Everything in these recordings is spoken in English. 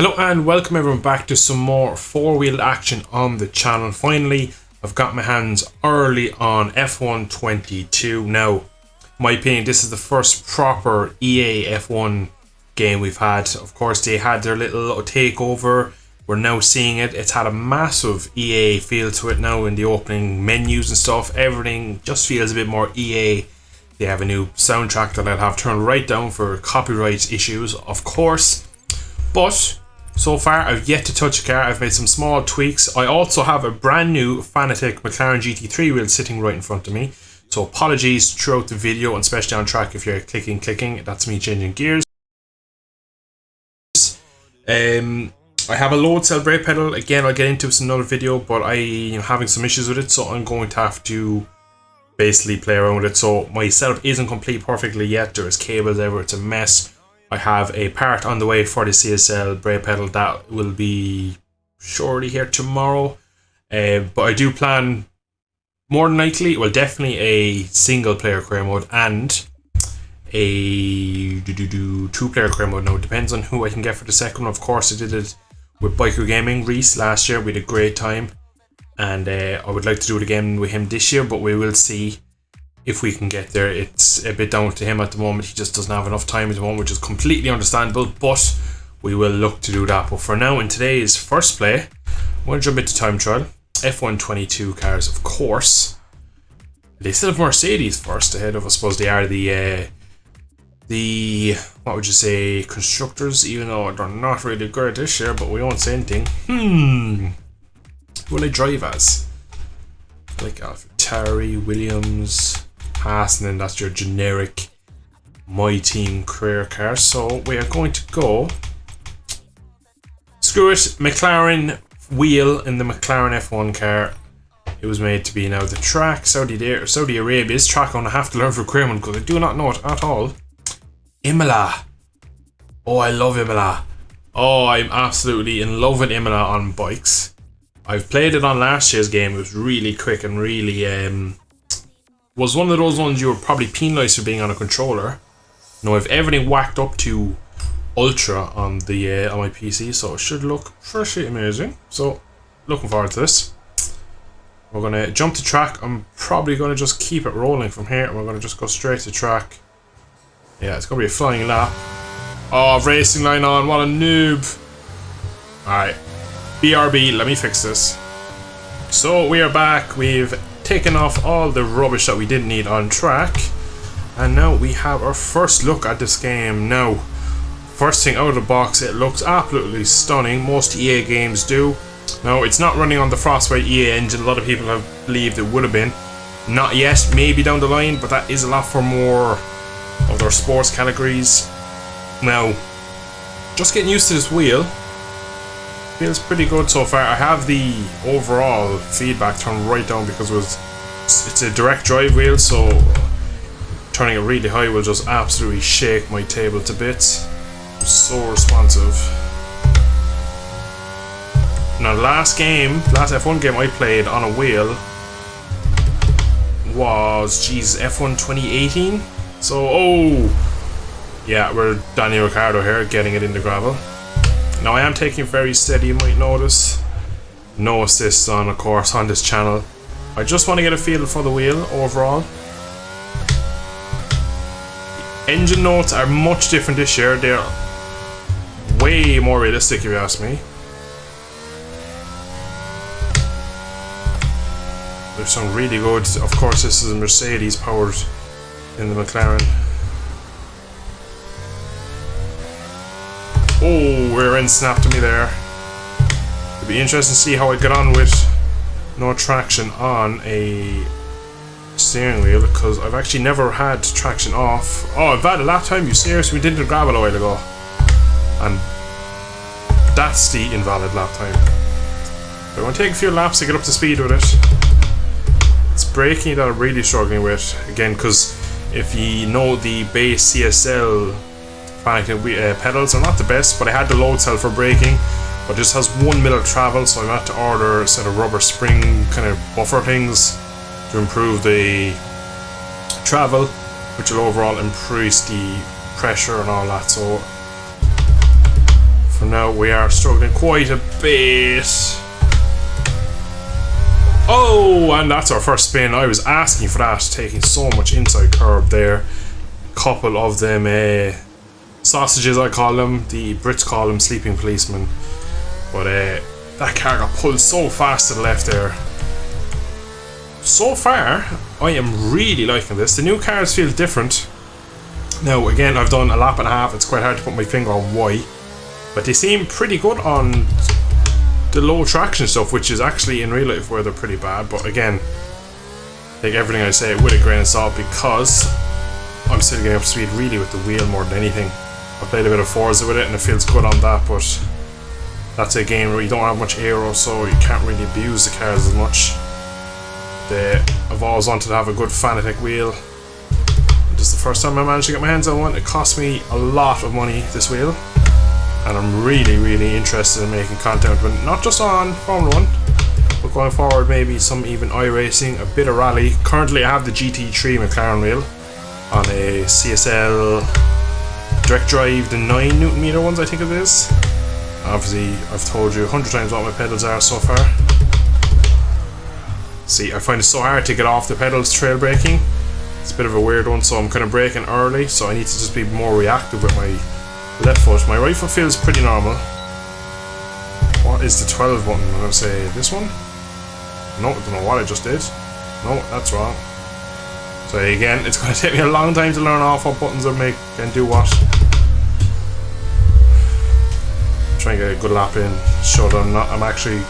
Hello and welcome everyone back to some more four-wheeled action on the channel. Finally, I've got my hands early on F1 22. Now, in my opinion, this is the first proper EA F1 game we've had. Of course, they had their little takeover. We're now seeing it. It's had a massive EA feel to it now in the opening menus and stuff. Everything just feels a bit more EA. They have a new soundtrack that I'll have turned right down for copyright issues, of course. But so far, I've yet to touch a car. I've made some small tweaks. I also have a brand new Fanatec McLaren GT3 wheel sitting right in front of me. So apologies throughout the video, and especially on track if you're clicking. That's me changing gears. I have a load cell brake pedal. Again, I'll get into this in another video, but I'm having some issues with it, so I'm going to have to basically play around with it. So my setup isn't complete perfectly yet. There's cables everywhere. It's a mess. I have a part on the way for the CSL brake pedal that will be shortly here tomorrow. But I do plan more than likely, well, definitely a single player career mode and a two player career mode. Now it depends on who I can get for the second one. Of course, I did it with Biker Gaming Reese last year. We had a great time, and I would like to do it again with him this year, but we will see if we can get there. It's a bit down to him at the moment. He just doesn't have enough time at the moment, which is completely understandable, but we will look to do that. But for now, in today's first play, I'm going to jump into time trial. F1 22 cars, of course. They still have Mercedes first ahead of, I suppose they are the what would you say, constructors, even though they're not really good this year, but we won't say anything. Who will I drive as? Like AlphaTauri, Williams, Haas, and then that's your generic My Team career car. So we are going to go, screw it, McLaren wheel in the McLaren F1 car. It was made to be now the track. Saudi Arabia's track. I'm going to have to learn for career mode because I do not know it at all. Imola. Oh, I love Imola. Oh, I'm absolutely in love with Imola on bikes. I've played it on last year's game. It was really quick and really was one of those ones you were probably penalised for being on a controller. Now I've everything whacked up to ultra on the on my PC, so it should look pretty amazing. So looking forward to this. We're gonna jump to track. I'm probably gonna just keep it rolling from here, and we're gonna just go straight to track. Yeah, it's gonna be a flying lap. Oh, racing line on! What a noob! All right. BRB, let me fix this. So we are back. We've taken off all the rubbish that we didn't need on track, and now we have our first look at this game. Now, first thing out of the box, it looks absolutely stunning. Most EA games do. Now, it's not running on the Frostbite EA engine. A lot of people have believed it would have been. Not yet, maybe down the line, but that is a lot for more of their sports categories. Now, just getting used to this wheel. Feels pretty good so far. I have the overall feedback turned right down because it's a direct drive wheel, so turning it really high will just absolutely shake my table to bits. So responsive. Now last F1 game I played on a wheel was F1 2018. So yeah, we're Daniel Ricciardo here getting it in the gravel. Now I am taking it very steady, you might notice. No assists on, of course, on this channel. I just want to get a feel for the wheel overall. The engine notes are much different this year. They're way more realistic if you ask me. There's some really good, of course this is a Mercedes powered in the McLaren. Oh, rear end snapped to me there. It'd be interesting to see how I get on with no traction on a steering wheel, because I've actually never had traction off. Oh, I've had a lap time, you serious? We did the gravel a while ago. And that's the invalid lap time. So I'm going to take a few laps to get up to speed with it. It's braking that I'm really struggling with. Again, because if you know the base CSL pedals are not the best, but I had the load cell for braking, but this has 1 mil of travel, so I had to order a set of rubber spring kind of buffer things to improve the travel, which will overall increase the pressure and all that. So For now, we are struggling quite a bit. Oh, and that's our first spin. I was asking for that, taking so much inside curb there. Couple of them sausages, I call them. The Brits call them sleeping policemen. But that car got pulled so fast to the left there. So far, I am really liking this. The new cars feel different. Now, again, I've done a lap and a half. It's quite hard to put my finger on why. But they seem pretty good on the low traction stuff, which is actually in real life where they're pretty bad. But again, take everything I say with a grain of salt, because I'm still getting up to speed really with the wheel more than anything. I played a bit of Forza with it and it feels good on that, but that's a game where you don't have much aero, so you can't really abuse the cars as much. I've always wanted to have a good Fanatec wheel. This is the first time I managed to get my hands on one. It cost me a lot of money, this wheel. And I'm really interested in making content, but not just on Formula 1, but going forward maybe some even iRacing, a bit of rally. Currently I have the GT3 McLaren wheel on a CSL direct drive, the 9Nm ones I think it is. Obviously I've told you 100 times what my pedals are so far. See, I find it so hard to get off the pedals trail braking. It's a bit of a weird one, so I'm kind of braking early, so I need to just be more reactive with my left foot. My right foot feels pretty normal. What is the 12 button? I'm going to say this one? No, I don't know what I just did. No, that's wrong. So again, it's going to take me a long time to learn off what buttons are make and do what. Try and get a good lap in. Show them I'm actually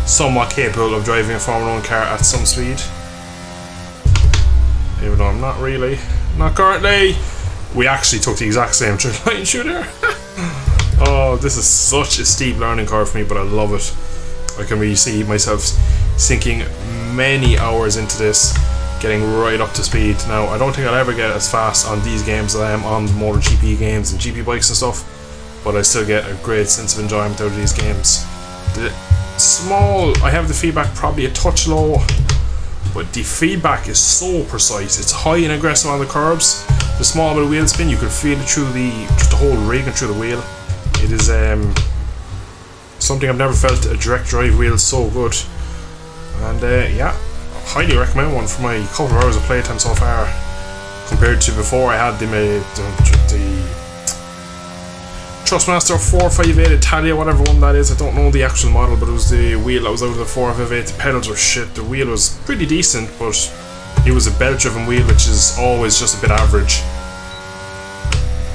somewhat capable of driving a Formula 1 car at some speed. Even though I'm not really. Not currently. We actually took the exact same line shooter. Oh, this is such a steep learning curve for me, but I love it. I can really see myself sinking many hours into this, getting right up to speed. Now, I don't think I'll ever get as fast on these games as I am on the MotoGP games and GP bikes and stuff, but I still get a great sense of enjoyment out of these games. I have the feedback probably a touch low, but the feedback is so precise. It's high and aggressive on the curbs. The small bit of wheel spin, you can feel it through just the whole rig and through the wheel. It is something I've never felt a direct drive wheel so good. And yeah, I highly recommend one for my couple of hours of playtime so far, compared to before I had the Trustmaster 458 Italia, whatever one that is. I don't know the actual model, but it was the wheel that was out of the 458. The pedals were shit. The wheel was pretty decent, but it was a belt-driven wheel, which is always just a bit average.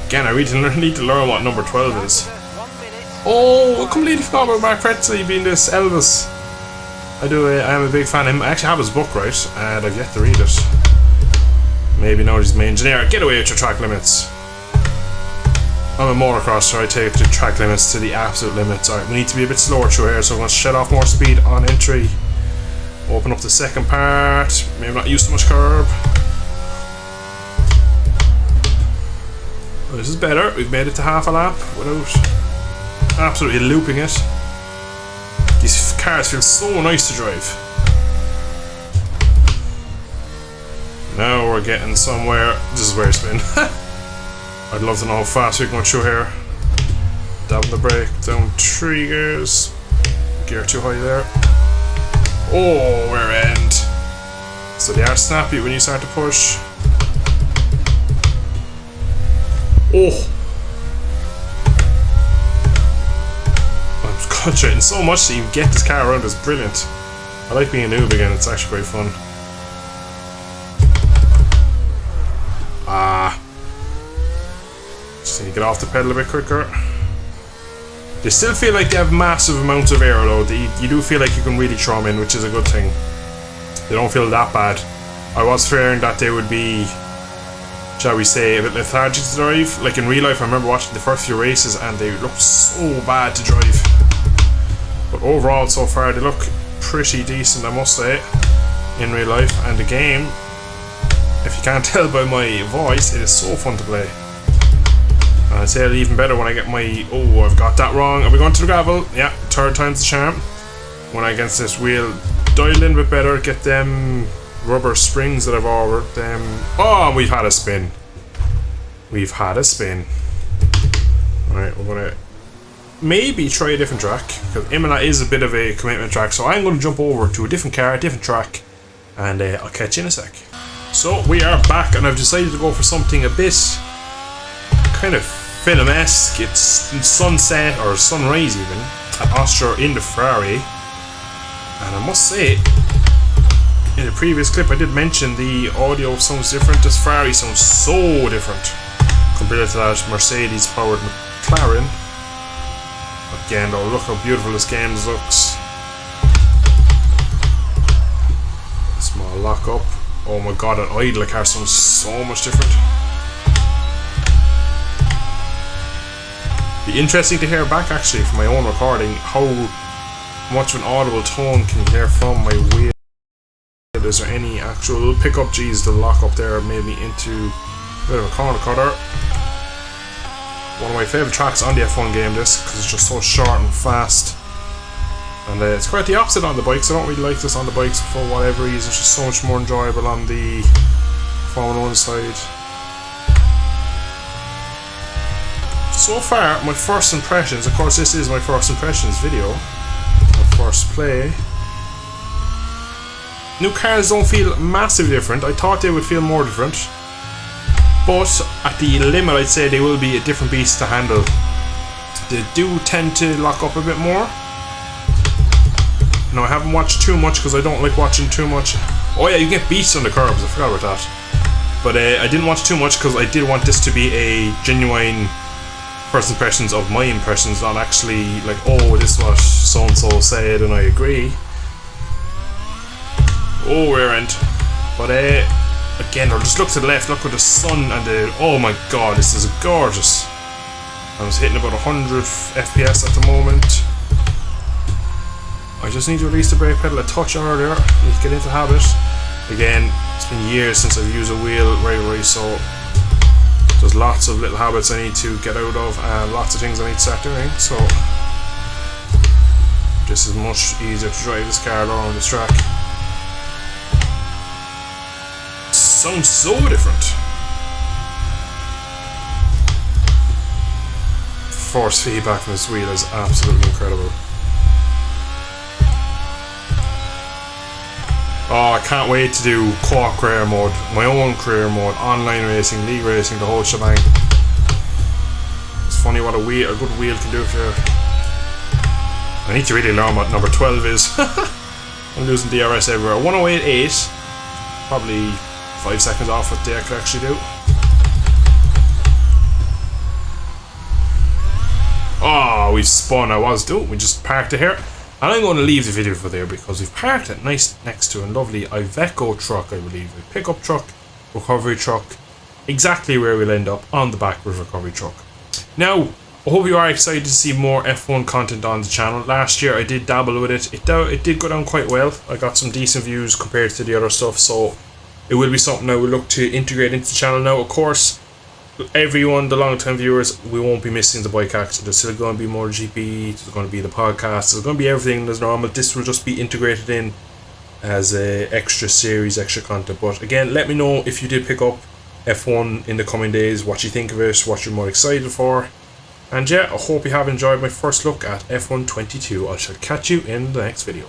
Again, I really need to learn what number 12 is. Oh, I completely forgot about Mark Pretzley being this Elvis. I am a big fan of him. I actually have his book, right, and I've yet to read it. Maybe now he's my engineer. Get away with your track limits. I'm a motocross, so I take the track limits to the absolute limits. Alright, we need to be a bit slower through here, so I'm going to shed off more speed on entry. Open up the second part. Maybe not use too much curb. Well, this is better. We've made it to half a lap without absolutely looping it. These cars feel so nice to drive. Now we're getting somewhere. This is where it's been. I'd love to know how fast we can go through here. Down the brake, down 3 gears. Gear too high there. Oh, we're end. So they are snappy when you start to push. Oh. I'm concentrating so much that you get this car around is brilliant. I like being a noob again, it's actually great fun. Just need to get off the pedal a bit quicker. They still feel like they have massive amounts of air though. You do feel like you can really throw them in, which is a good thing. They don't feel that bad. I was fearing that they would be, shall we say, a bit lethargic to drive. Like in real life, I remember watching the first few races and they looked so bad to drive. But overall, so far, they look pretty decent, I must say, in real life. And the game, if you can't tell by my voice, it is so fun to play. And I'd say it'll even better when I get my... Oh, I've got that wrong. Are we going to the gravel? Yeah, third time's the charm. When I get this wheel dialed in a bit better, get them rubber springs that I've ordered. Oh, we've had a spin. We've had a spin. Alright, we're gonna maybe try a different track, because Imola is a bit of a commitment track, so I'm going to jump over to a different car, a different track, and I'll catch you in a sec. So we are back, and I've decided to go for something a bit kind of film-esque. It's sunset or sunrise even at Austria in the Ferrari, and I must say, in the previous clip I did mention the audio sounds different. This Ferrari sounds so different compared to that Mercedes powered McLaren. Again though, look how beautiful this game looks. Small lock up. Oh my god, an idle car sounds so much different. Be interesting to hear back actually from my own recording how much of an audible tone can you hear from my wheel. Is there any actual pickup? Geez, the lock up there made me into a bit of a corner cutter. One of my favourite tracks on the F1 game, this, because it's just so short and fast. And it's quite the opposite on the bikes. I don't really like this on the bikes for whatever reason. It's just so much more enjoyable on the Formula 1 side. So far, my first impressions, of course this is my first impressions video, my first play. New cars don't feel massively different. I thought they would feel more different, but at the limit I'd say they will be a different beast to handle. They do tend to lock up a bit more. Now I haven't watched too much because I don't like watching too much. Oh yeah, you get beats on the curbs, I forgot about that. But I didn't watch too much because I did want this to be a genuine first impressions of my impressions, not actually like, oh, this is what so and so said and I agree. Oh, rear end. But again, I'll just look to the left, look with the sun and the, oh my god, this is gorgeous. I was hitting about 100 FPS at the moment. I just need to release the brake pedal a touch earlier, need to get into the habit. Again, it's been years since I've used a wheel regularly, so there's lots of little habits I need to get out of and lots of things I need to start doing, so this is much easier to drive this car along this track. Sounds so different. Force feedback from this wheel is absolutely incredible. Oh, I can't wait to do co-op career mode, my own career mode, online racing, league racing, the whole shebang. It's funny what a good wheel can do for you. I need to really learn what number 12 is. I'm losing DRS everywhere. 108.8, probably 5 seconds off what they could actually do. Oh, we've spun. We just parked it here. And I'm going to leave the video for there because we've parked it nice next to a lovely Iveco truck, I believe. A pickup truck, recovery truck. Exactly where we'll end up, on the back of a recovery truck. Now, I hope you are excited to see more F1 content on the channel. Last year I did dabble with it. It did go down quite well. I got some decent views compared to the other stuff, so it will be something I will look to integrate into the channel. Now, of course, everyone, the long-term viewers, we won't be missing the bike action. There's still going to be more GP, there's going to be the podcast, there's going to be everything as normal. This will just be integrated in as a extra series, extra content. But again, let me know if you did pick up F1 in the coming days, what you think of it, what you're more excited for. And yeah, I hope you have enjoyed my first look at F1 22. I shall catch you in the next video.